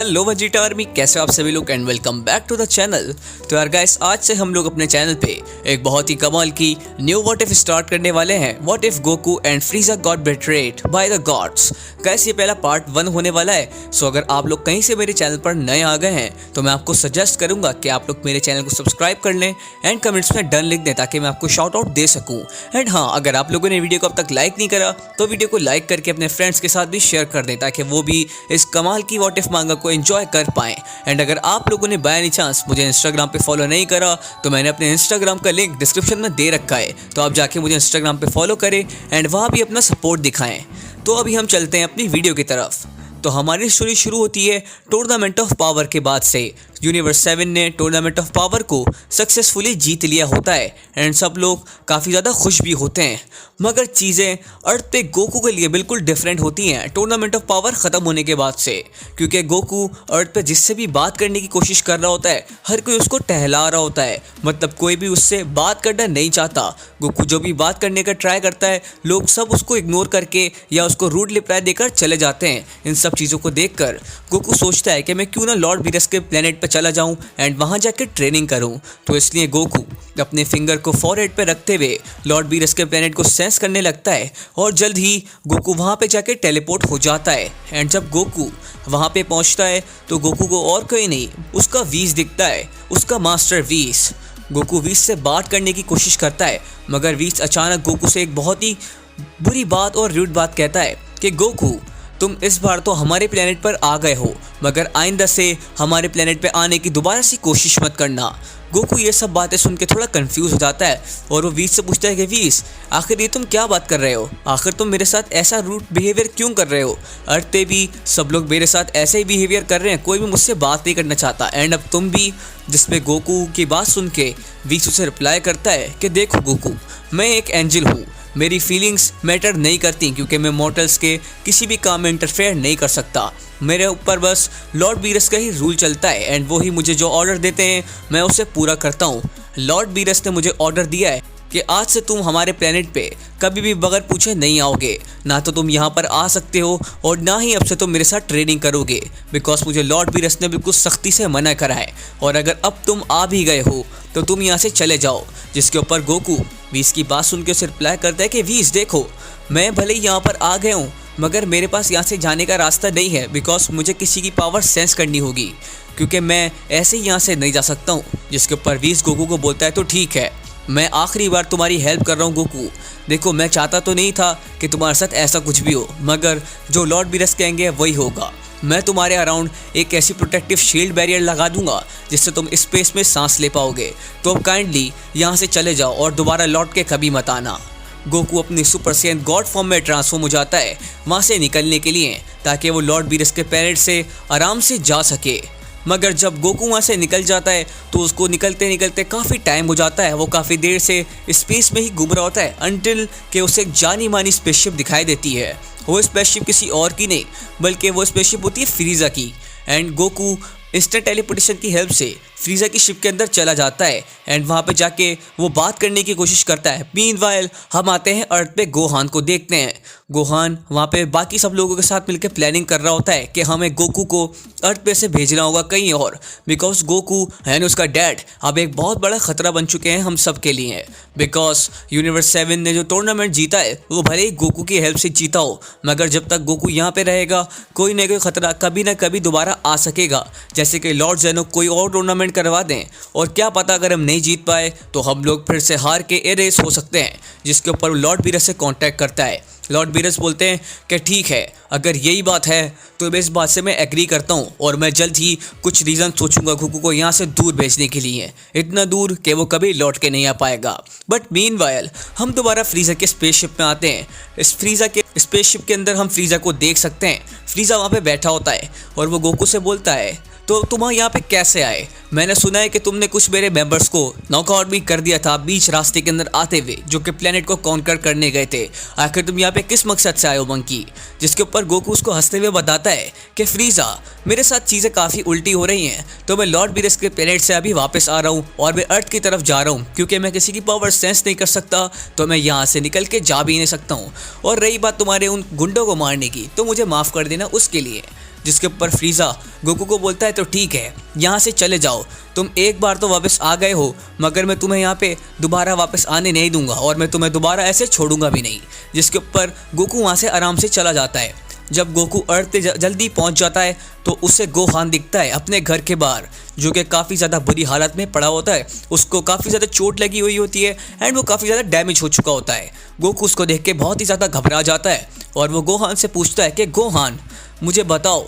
Hello Vegeta army, कैसे हो आप सभी लोग and welcome back to the channel. तो यार गाइस, आज से हम लोग अपने चैनल पे एक बहुत ही कमाल की न्यू व्हाट इफ स्टार्ट करने वाले हैं। What if Goku and फ्रीजा got betrayed by the gods. Guys, ये पहला पार्ट 1 होने वाला है। सो अगर आप लोग कहीं से मेरे चैनल पर नए आ गए हैं तो मैं आपको सजेस्ट करूंगा कि आप लोग मेरे चैनल को सब्सक्राइब कर लें एंड कमेंट्स में डन लिख दें ताकि मैं आपको शाउट आउट दे सकूं। एंड हाँ, अगर आप लोगों ने वीडियो को अब तक लाइक नहीं करा तो वीडियो को लाइक करके अपने फ्रेंड्स के साथ भी शेयर कर दें ताकि वो भी इस कमाल की व्हाट इफ मांगा को एंजॉय कर पाएं। एंड अगर आप लोगों ने बाय एनी चांस मुझे इंस्टाग्राम पे फॉलो नहीं करा तो मैंने अपने इंस्टाग्राम का लिंक डिस्क्रिप्शन में दे रखा है, तो आप जाके मुझे इंस्टाग्राम पे फॉलो करें एंड वहाँ भी अपना सपोर्ट दिखाएं। तो अभी हम चलते हैं अपनी वीडियो की तरफ। तो हमारी स्टोरी शुरू होती है टूर्नामेंट ऑफ पावर के बाद से। यूनिवर्स 7 ने टूर्नामेंट ऑफ पावर को सक्सेसफुली जीत लिया होता है एंड सब लोग काफ़ी ज़्यादा खुश भी होते हैं। मगर चीज़ें अर्थ पे गोकू के लिए बिल्कुल डिफरेंट होती हैं टूर्नामेंट ऑफ पावर ख़त्म होने के बाद से, क्योंकि गोकू अर्थ पे जिससे भी बात करने की कोशिश कर रहा होता है हर कोई उसको टहला रहा होता है। मतलब कोई भी उससे बात करना नहीं चाहता। गोकू जो भी बात करने का ट्राई करता है लोग सब उसको इग्नोर करके या उसको रूड रिप्लाई देकर चले जाते हैं। इन सब चीज़ों को देखकर गोकू सोचता है कि मैं क्यों ना लॉर्ड वीरस के प्लेनेट पर चला जाऊं एंड वहां जाकर ट्रेनिंग करूं। तो इसलिए गोकू अपने फिंगर को फॉरहेड पे रखते हुए लॉर्ड वीरस के प्लेनेट को सेंस करने लगता है और जल्द ही गोकू वहां पे जाके टेलीपोर्ट हो जाता है। एंड जब गोकू वहां पे पहुंचता है तो गोकू को और कोई नहीं उसका वीस दिखता है, उसका मास्टर वीस। गोकू वीस से बात करने की कोशिश करता है मगर वीस अचानक गोकू से एक बहुत ही बुरी बात और रूड बात कहता है कि गोकू, तुम इस बार तो हमारे प्लेनेट पर आ गए हो मगर आइंदा से हमारे प्लेनेट पे आने की दोबारा सी कोशिश मत करना। गोकू ये सब बातें सुन के थोड़ा कंफ्यूज हो जाता है और वो वीस से पूछता है कि वीस, आखिर ये तुम क्या बात कर रहे हो? आखिर तुम मेरे साथ ऐसा रूड बिहेवियर क्यों कर रहे हो? अर्थ पे भी सब लोग मेरे साथ ऐसे ही बिहेवियर कर रहे हैं, कोई भी मुझसे बात नहीं करना चाहता एंड अब तुम भी। जिसमें गोकू की बात सुन के वीस उसे रिप्लाई करता है कि देखो गोकू, मैं एक एंजल हूँ, मेरी फीलिंग्स मैटर नहीं करती क्योंकि मैं मॉर्टल्स के किसी भी काम में इंटरफेयर नहीं कर सकता। मेरे ऊपर बस लॉर्ड वीरस का ही रूल चलता है एंड वो ही मुझे जो ऑर्डर देते हैं मैं उसे पूरा करता हूँ। लॉर्ड वीरस ने मुझे ऑर्डर दिया है कि आज से तुम हमारे प्लेनेट पे कभी भी बगैर पूछे नहीं आओगे, ना तो तुम यहाँ पर आ सकते हो और ना ही अब से तुम मेरे साथ ट्रेनिंग करोगे, बिकॉज मुझे लॉर्ड वीरस ने बिल्कुल सख्ती से मना करा है। और अगर अब तुम आ भी गए हो तो तुम यहाँ से चले जाओ। जिसके ऊपर गोकू वीस की बात सुन के उसे रिप्लाई करता है कि वीस देखो, मैं भले ही यहाँ पर आ गया हूँ मगर मेरे पास यहाँ से जाने का रास्ता नहीं है, बिकॉज मुझे किसी की पावर सेंस करनी होगी क्योंकि मैं ऐसे ही यहाँ से नहीं जा सकता हूँ। जिसके ऊपर वीस गोकू को बोलता है तो ठीक है, मैं आखिरी बार तुम्हारी हेल्प कर रहा हूँ गोकू। देखो, मैं चाहता तो नहीं था कि तुम्हारे साथ ऐसा कुछ भी हो मगर जो लॉर्ड वीरस कहेंगे वही होगा। मैं तुम्हारे अराउंड एक ऐसी प्रोटेक्टिव शील्ड बैरियर लगा दूंगा जिससे तुम स्पेस में सांस ले पाओगे। तो अब काइंडली यहाँ से चले जाओ और दोबारा लौट के कभी मत आना। गोकू अपनी सुपर सेयन गॉड फॉर्म में ट्रांसफॉर्म हो जाता है वहाँ से निकलने के लिए ताकि वो लॉर्ड वीरस के प्लेनेट से आराम से जा सके। मगर जब गोकू वहाँ से निकल जाता है तो उसको निकलते निकलते काफ़ी टाइम हो जाता है। वो काफ़ी देर से स्पेस में ही घूम रहा होता है अनटिल कि उसे एक जानी मानी स्पेसशिप दिखाई देती है। वो स्पेसशिप किसी और की नहीं बल्कि वो स्पेसशिप होती है फ्रीजा की। एंड गोकू इंस्टेंट टेलीपोर्टेशन की हेल्प से फ्रीजा की शिप के अंदर चला जाता है एंड वहाँ पे जाके वो बात करने की कोशिश करता है। मीनवाइल हम आते हैं अर्थ पे गोहान को देखते हैं। गोहान वहाँ पे बाकी सब लोगों के साथ मिलकर प्लानिंग कर रहा होता है कि हमें गोकू को अर्थ पे से भेजना होगा कहीं और, बिकॉज गोकू एंड उसका डैड अब एक बहुत बड़ा खतरा बन चुके हैं हम सब के लिए। बिकॉज यूनिवर्स 7 ने जो टूर्नामेंट जीता है वो भले ही गोकू की हेल्प से जीता हो मगर जब तक गोकू यहाँ पे रहेगा कोई ना कोई खतरा कभी ना कभी दोबारा आ सकेगा। जैसे कि लॉर्ड जेनो कोई और टूर्नामेंट करवा दें और क्या पता अगर हम नहीं जीत पाए तो हम लोग फिर से हार के एरेस हो सकते हैं। जिसके ऊपर लॉर्ड वीरस से कांटेक्ट करता है। लॉर्ड वीरस बोलते हैं कि ठीक है, अगर यही बात है तो मैं इस बात से मैं एग्री करता हूँ और मैं जल्द ही कुछ रीज़न सोचूंगा गोकू को यहाँ से दूर भेजने के लिए, इतना दूर कि वो कभी लौट के नहीं आ पाएगा। बट मीनवाइल हम दोबारा फ्रीजा के स्पेसशिप में आते हैं। इस फ्रीजा के स्पेसशिप के अंदर हम फ्रीजा को देख सकते हैं। फ्रीजा वहाँ पे बैठा होता है और वो गोकू से बोलता है तो तुम यहाँ पे कैसे आए? मैंने सुना है कि तुमने कुछ मेरे मेंबर्स को नॉकआउट भी कर दिया था बीच रास्ते के अंदर आते हुए जो कि प्लेनेट को कॉन्कर करने गए थे। आखिर तुम यहाँ पे किस मकसद से आए हो मंकी? जिसके ऊपर गोकू उसको हंसते हुए बताता है कि फ्रीजा, मेरे साथ चीज़ें काफ़ी उल्टी हो रही हैं तो मैं लॉर्ड वीरस के प्लेनेट से अभी वापस आ रहा हूँ और मैं अर्थ की तरफ जा रहा हूँ क्योंकि मैं किसी की पावर सेंस नहीं कर सकता तो मैं यहाँ से निकल के जा भी नहीं सकता हूँ। और रही बात तुम्हारे उन गुंडों को मारने की तो मुझे माफ़ कर देना उसके लिए। जिसके ऊपर फ्रीज़ा गोकू को बोलता है तो ठीक है, यहाँ से चले जाओ, तुम एक बार तो वापस आ गए हो, मगर मैं तुम्हें यहाँ पे दोबारा वापस आने नहीं दूंगा और मैं तुम्हें दोबारा ऐसे छोड़ूंगा भी नहीं। जिसके ऊपर गोकू वहाँ से आराम से चला जाता है। जब गोकू अर्थ पे जल्दी पहुँच जाता है तो उसे गोहान दिखता है अपने घर के बाहर, जो कि काफ़ी ज़्यादा बुरी हालत में पड़ा होता है। उसको काफ़ी ज़्यादा चोट लगी हुई होती है एंड वो काफ़ी ज़्यादा डैमेज हो चुका होता है। गोकू उसको देख के बहुत ही ज़्यादा घबरा जाता है और वो गोहान से पूछता है कि गोहान, मुझे बताओ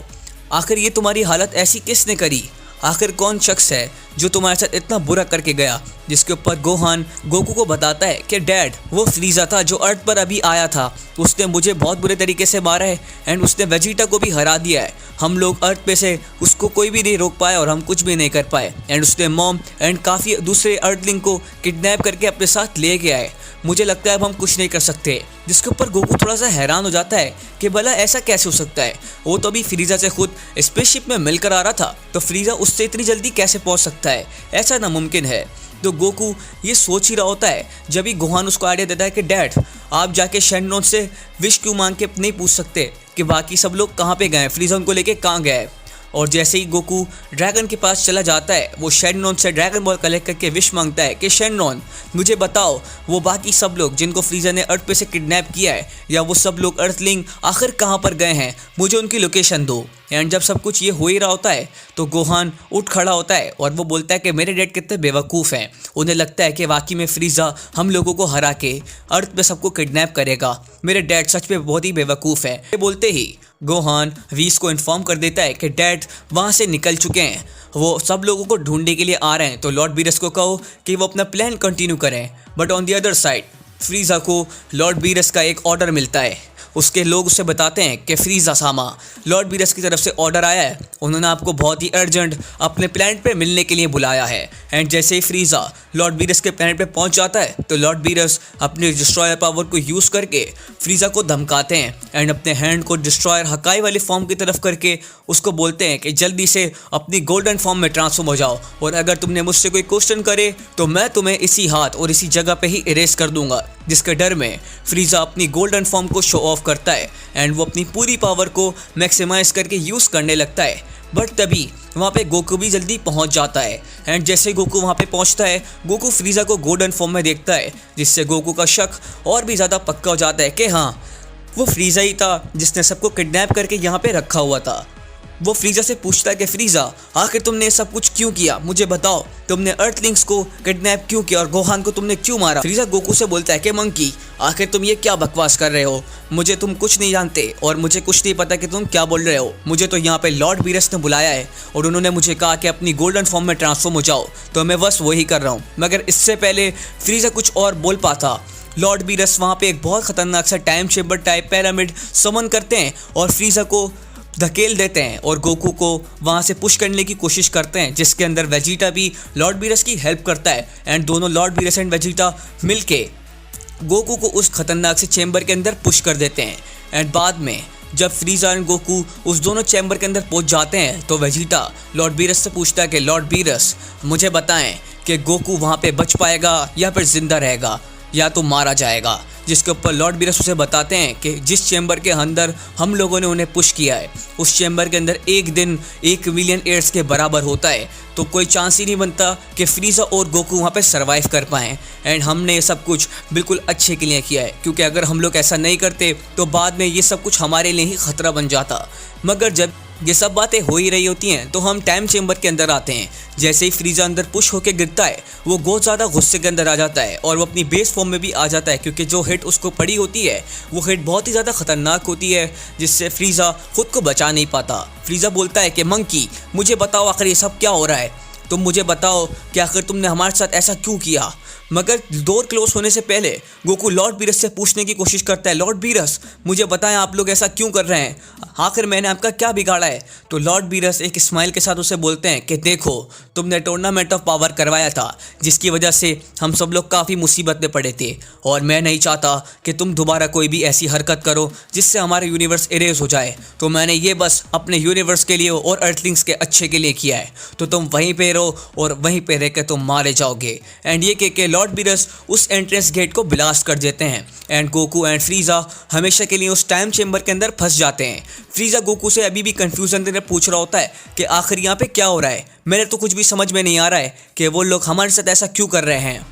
आखिर ये तुम्हारी हालत ऐसी किसने करी? आखिर कौन शख्स है जो तुम्हारे साथ इतना बुरा करके गया? जिसके ऊपर गोहान गोकू को बताता है कि डैड, वो फ्रीज़ा था जो अर्थ पर अभी आया था, उसने मुझे बहुत बुरे तरीके से मारा है एंड उसने वेजिटा को भी हरा दिया है। हम लोग अर्थ पे से उसको कोई भी नहीं रोक पाए और हम कुछ भी नहीं कर पाए एंड उसने मॉम एंड काफ़ी दूसरे अर्थलिंग को किडनैप करके अपने साथ ले गया है। मुझे लगता है अब हम कुछ नहीं कर सकते। जिसके ऊपर गोकू थोड़ा सा हैरान हो जाता है कि भला ऐसा कैसे हो सकता है? वो तो अभी फ्रीज़ा से खुद स्पेसशिप में मिलकर आ रहा था, तो फ्रीज़ा उससे इतनी जल्दी कैसे पहुंच सकता है? ऐसा नामुमकिन है। तो गोकू ये सोच ही रहा होता है जब ही गोहान उसको आइडिया देता है कि डैड, आप जाके शेनरॉन से विश क्यों मांग के नहीं पूछ सकते कि बाकी सब लोग कहाँ पे गए, फ्रीज़ा उनको लेके कहाँ गया है। और जैसे ही गोकू ड्रैगन के पास चला जाता है, वो शेनरॉन से ड्रैगन बॉल कलेक्ट करके विश मांगता है कि शेनरॉन, मुझे बताओ वो बाकी सब लोग जिनको फ्रीज़ा ने अर्थ पे से किडनैप किया है, या वो सब लोग अर्थलिंग आखिर कहाँ पर गए हैं, मुझे उनकी लोकेशन दो। एंड जब सब कुछ ये हो ही रहा होता है तो गोहान उठ खड़ा होता है और वो बोलता है कि मेरे डैड कितने बेवकूफ़ हैं, उन्हें लगता है कि वाकई में फ्रीज़ा हम लोगों को हरा के अर्थ पे सबको किडनैप करेगा। मेरे डैड सच में बहुत ही बेवकूफ़ है। ये बोलते ही गोहान वीस को इन्फॉर्म कर देता है कि डैड वहाँ से निकल चुके हैं, वो सब लोगों को ढूंढने के लिए आ रहे हैं, तो लॉर्ड बीरस को कहो कि वो अपना प्लान कंटिन्यू करें। But on the other side फ्रीज़ा को लॉर्ड बीरस का एक ऑर्डर मिलता है। उसके लोग उसे बताते हैं कि फ्रीज़ा सामा, लॉर्ड बीरस की तरफ से ऑर्डर आया है, उन्होंने आपको बहुत ही अर्जेंट अपने प्लैनेट पे मिलने के लिए बुलाया है। एंड जैसे ही फ्रीज़ा लॉर्ड बीरस के प्लैनेट पे पहुंच जाता है तो लॉर्ड बीरस अपने डिस्ट्रॉयर पावर को यूज़ करके फ्रीज़ा को धमकाते हैं एंड अपने हैंड को डिस्ट्रॉयर हकाई वाली फॉर्म की तरफ करके उसको बोलते हैं कि जल्दी से अपनी गोल्डन फॉर्म में ट्रांसफॉर्म हो जाओ, और अगर तुमने मुझसे कोई क्वेश्चन करे तो मैं तुम्हें इसी हाथ और इसी जगह पे ही इरेज कर दूंगा। जिसके डर में फ्रीज़ा अपनी गोल्डन फॉर्म को शो ऑफ करता है एंड वो अपनी पूरी पावर को मैक्सिमाइज करके यूज़ करने लगता है। बट तभी वहाँ पे गोकू भी जल्दी पहुँच जाता है एंड जैसे गोकू वहाँ पे पहुँचता है, गोकू फ्रीज़ा को गोल्डन फॉर्म में देखता है, जिससे गोकू का शक और भी ज़्यादा पक्का हो जाता है कि हाँ, वो फ्रीज़ा ही था जिसने सबको किडनैप करके यहाँ पे रखा हुआ था। वो फ्रीज़ा से पूछता है कि फ्रीज़ा, आखिर तुमने ये सब कुछ क्यों किया, मुझे बताओ, तुमने अर्थलिंग्स को किडनैप क्यों किया और गोहान को तुमने क्यों मारा? फ्रीज़ा गोकू से बोलता है कि मंकी, आखिर तुम ये क्या बकवास कर रहे हो, मुझे तुम कुछ नहीं जानते और मुझे कुछ नहीं पता कि तुम क्या बोल रहे हो। मुझे तो यहाँ पे लॉर्ड बीरस ने बुलाया है और उन्होंने मुझे कहा कि अपनी गोल्डन फॉर्म में ट्रांसफॉर्म हो जाओ, तो मैं बस वही कर रहा हूँ। मगर इससे पहले फ्रीज़ा कुछ और बोल पाता, लॉर्ड बीरस वहाँ पे एक बहुत ख़तरनाक सा टाइम चेम्बर टाइप पिरामिड समन करते हैं और फ्रीज़ा को धकेल देते हैं और गोकू को वहाँ से पुश करने की कोशिश करते हैं, जिसके अंदर वेजिटा भी लॉर्ड बीरस की हेल्प करता है एंड दोनों लॉर्ड बीरस एंड वेजिटा मिलके गोकू को उस खतरनाक से चैम्बर के अंदर पुश कर देते हैं। एंड बाद में जब फ्रीज़ा एंड गोकू उस दोनों चैम्बर के अंदर पहुंच जाते हैं तो वेजिटा लॉर्ड बीरस से पूछता है कि लॉर्ड बीरस, मुझे बताएं कि गोकू वहाँ पे बच पाएगा या फिर जिंदा रहेगा या तो मारा जाएगा। जिसके ऊपर लॉर्ड बीरस उसे बताते हैं कि जिस चैम्बर के अंदर हम लोगों ने उन्हें पुश किया है, उस चैम्बर के अंदर एक दिन 1 मिलियन ईयर्स के बराबर होता है, तो कोई चांस ही नहीं बनता कि फ्रीज़ा और गोकू वहाँ पे सरवाइव कर पाएँ। एंड हमने ये सब कुछ बिल्कुल अच्छे के लिए किया है, क्योंकि अगर हम लोग ऐसा नहीं करते तो बाद में ये सब कुछ हमारे लिए ही ख़तरा बन जाता। मगर जब ये सब बातें हो ही रही होती हैं तो हम टाइम चेम्बर के अंदर आते हैं। जैसे ही फ्रीज़ा अंदर पुश होकर गिरता है, वो बहुत ज़्यादा गुस्से के अंदर आ जाता है और वो अपनी बेस फॉर्म में भी आ जाता है, क्योंकि जो हिट उसको पड़ी होती है वो हिट बहुत ही ज़्यादा ख़तरनाक होती है, जिससे फ्रीज़ा खुद को बचा नहीं पाता। फ्रीज़ा बोलता है कि मंकी, मुझे बताओ आखिर ये सब क्या हो रहा है, तुम मुझे बताओ कि आखिर तुमने हमारे साथ ऐसा क्यों किया। मगर डोर क्लोज होने से पहले गोकू लॉर्ड बीरस से पूछने की कोशिश करता है, लॉर्ड बीरस, मुझे बताएं आप लोग ऐसा क्यों कर रहे हैं, आखिर मैंने आपका क्या बिगाड़ा है। तो लॉर्ड बीरस एक स्माइल के साथ उसे बोलते हैं कि देखो, तुमने टूर्नामेंट ऑफ पावर करवाया था, जिसकी वजह से हम सब लोग काफ़ी मुसीबत में पड़े थे, और मैं नहीं चाहता कि तुम दोबारा कोई भी ऐसी हरकत करो जिससे हमारा यूनिवर्स इरेज हो जाए। तो मैंने ये बस अपने यूनिवर्स के लिए और अर्थलिंग्स के अच्छे के लिए किया है, तो तुम वहीं पे रहो और वहीं पे रह के तुम मारे जाओगे। एंड ये कह के इसलिए लॉर्ड बीरस उस एंट्रेंस गेट को ब्लास्ट कर देते हैं एंड गोकू एंड फ्रीजा हमेशा के लिए उस टाइम चेंबर के अंदर फंस जाते हैं। फ्रीजा गोकू से अभी भी कंफ्यूजन देकर पूछ रहा होता है कि आखिर यहाँ पे क्या हो रहा है, मेरे तो कुछ भी समझ में नहीं आ रहा है कि वो लोग हमारे साथ ऐसा क्यों कर रहे हैं।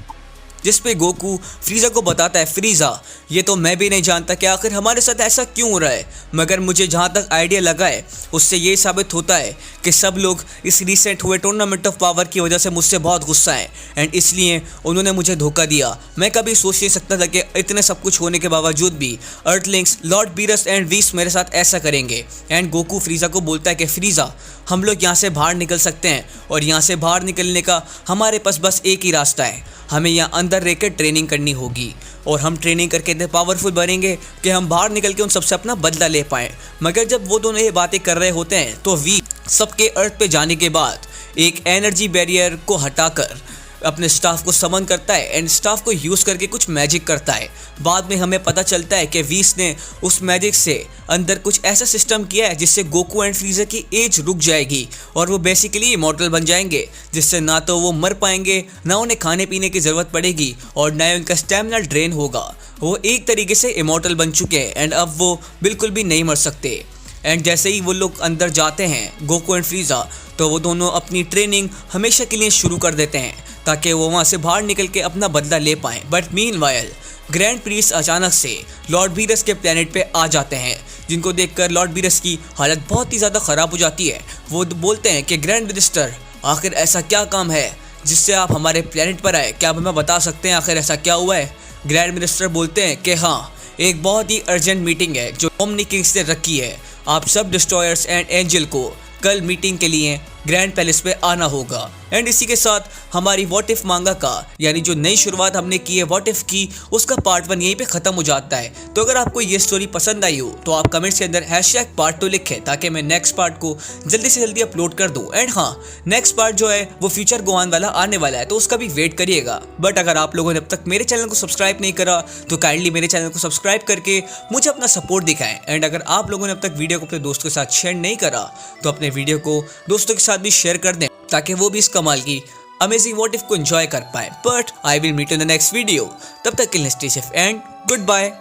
जिस पे गोकू फ्रीजा को बताता है, फ्रीजा ये तो मैं भी नहीं जानता कि आखिर हमारे साथ ऐसा क्यों हो रहा है, मगर मुझे जहाँ तक आइडिया लगा है उससे ये साबित होता है कि सब लोग इस रिसेंट हुए टूर्नामेंट ऑफ पावर की वजह से मुझसे बहुत गुस्सा है एंड इसलिए उन्होंने मुझे धोखा दिया। मैं कभी सोच नहीं सकता था कि इतने सब कुछ होने के बावजूद भी अर्थलिंग्स, लॉर्ड बीरस एंड वीस मेरे साथ ऐसा करेंगे। एंड गोकू फ्रीजा को बोलता है कि फ्रीजा हम लोग यहाँ से बाहर निकल सकते हैं और यहाँ से बाहर निकलने का हमारे पास बस एक ही रास्ता है, हमें यहाँ अंदर रह कर ट्रेनिंग करनी होगी और हम ट्रेनिंग करके इतने पावरफुल बनेंगे कि हम बाहर निकल के उन सबसे अपना बदला ले पाएँ। मगर जब वो दोनों ये बातें कर रहे होते हैं तो वी सबके अर्थ पे जाने के बाद एक एनर्जी बैरियर को हटाकर अपने स्टाफ को समन करता है एंड स्टाफ को यूज़ करके कुछ मैजिक करता है। बाद में हमें पता चलता है कि वीस ने उस मैजिक से अंदर कुछ ऐसा सिस्टम किया है जिससे गोकू एंड फ्रीजा की एज रुक जाएगी और वो बेसिकली इमॉर्टल बन जाएंगे, जिससे ना तो वो मर पाएंगे, ना उन्हें खाने पीने की ज़रूरत पड़ेगी और ना ही उनका स्टेमिना ड्रेन होगा। वो एक तरीके से इमॉर्टल बन चुके हैं एंड अब वो बिल्कुल भी नहीं मर सकते। एंड जैसे ही वो लोग अंदर जाते हैं गोकू एंड फ्रीजा, तो वो दोनों अपनी ट्रेनिंग हमेशा के लिए शुरू कर देते हैं ताकि वो वहाँ से बाहर निकल के अपना बदला ले पाएँ। बट मीनवाइल ग्रैंड प्रीस्ट अचानक से लॉर्ड बीरस के प्लेनेट पे आ जाते हैं, जिनको देखकर लॉर्ड बीरस की हालत बहुत ही ज़्यादा ख़राब हो जाती है। वो बोलते हैं कि ग्रैंड मिनिस्टर आखिर ऐसा क्या काम है जिससे आप हमारे प्लेनेट पर आए, क्या आप हमें बता सकते हैं आखिर ऐसा क्या हुआ है। ग्रैंड मिनिस्टर बोलते हैं कि हाँ, एक बहुत ही अर्जेंट मीटिंग है जो ओमनी किंग्स ने रखी है, आप सब डिस्ट्रॉयर्स एंड एंजल को कल मीटिंग के लिए ग्रैंड पैलेस पे आना होगा। एंड इसी के साथ हमारी व्हाट इफ मांगा का यानी जो नई शुरुआत हमने की है व्हाट इफ की, उसका पार्ट 1 यहीं पे खत्म हो जाता है। तो अगर आपको ये स्टोरी पसंद आई हो तो आप कमेंट्स के अंदर #part2 लिखें ताकि मैं नेक्स्ट पार्ट को जल्दी से जल्दी अपलोड कर दूं। एंड हाँ, नेक्स्ट पार्ट जो है वो फ्यूचर गोहान वाला आने वाला है, तो उसका भी वेट करिएगा। बट अगर आप लोगों ने अब तक मेरे चैनल को सब्सक्राइब नहीं करा तो काइंडली मेरे चैनल को सब्सक्राइब करके मुझे अपना सपोर्ट दिखाएं। एंड अगर आप लोगों ने अब तक वीडियो को अपने दोस्तों के साथ शेयर नहीं करा तो अपने वीडियो को दोस्तों के साथ भी शेयर कर दें ताकि वो भी इस कमाल की अमेजिंग व्हाट इफ को एंजॉय कर पाए। But I will meet in the next video, तब तक के लिए stay safe and good bye.